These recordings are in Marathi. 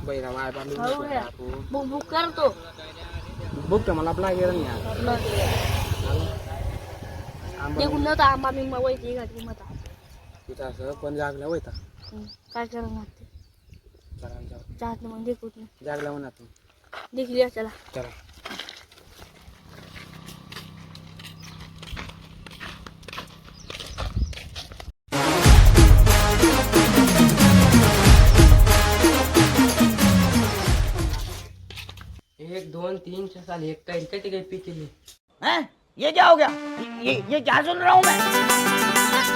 बैरा वाय बुक करतो बुक तर मला आपला गेला नाही ते कुठलं तर आंबा बिंबा वैती घातली मत तिथं असं पण जागल्या होता काय करणार ते जात मग देखूत नाही जागल्या म्हणा तू देखली चला चला एक दोन तीन चार साल एक कहीं कहीं पीते हैं? ये क्या हो गया? ये क्या सुन रहा हूँ मैं?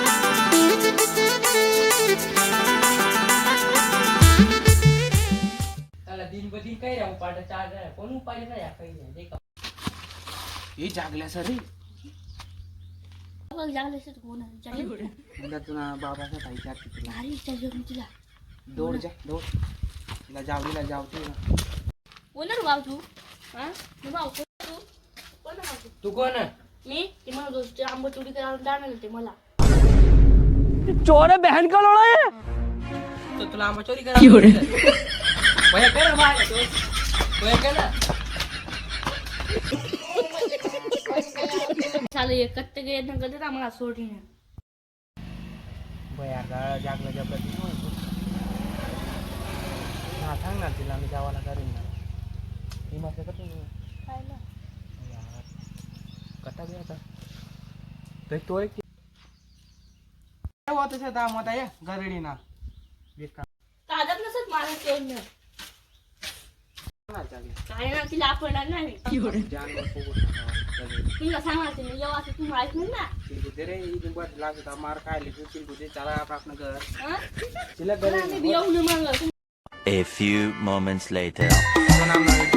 दिन ब दिन काही राहू पाठ चार कोण उपाय नाही काही नाही हे जागल्या सर रे जागले कोण तुला बाबाचा खायच्या तिला भारी इच्छा घेऊन तुला दौड जा दौड तिला जावडीला जावते कोणर भाऊ तू हा भाऊ तू कोण भाऊ तू कोण मी ते मला दोस्त आंबा चोरी करायला जाणार होते मला चोर है बहन का लोड़ा है? तो तुला आंबा चोरी करा वया कर बाय वया कर चालू एक कत्ते गे न कधी आम्हाला सोडली नाही बया का जागल्या जपत हा सांग ना तिला मी जावाला करीन ना ही मासे कसं काय ना कटा गया था तो एक होत से दाम होता है गरडी ना विका ताजत नसत मला तेल नाही काय ना तिला आपण नाही जानवर पोगो तुला सांगा ते जेव्हा असं तू माहित नाही ना चिलगुदे रे इदून बट लागता मार काय लिखू चिलगुदे चला आप अपना घर हा चिला मला घर बियाऊ न मारलं A few moments later. नाम ना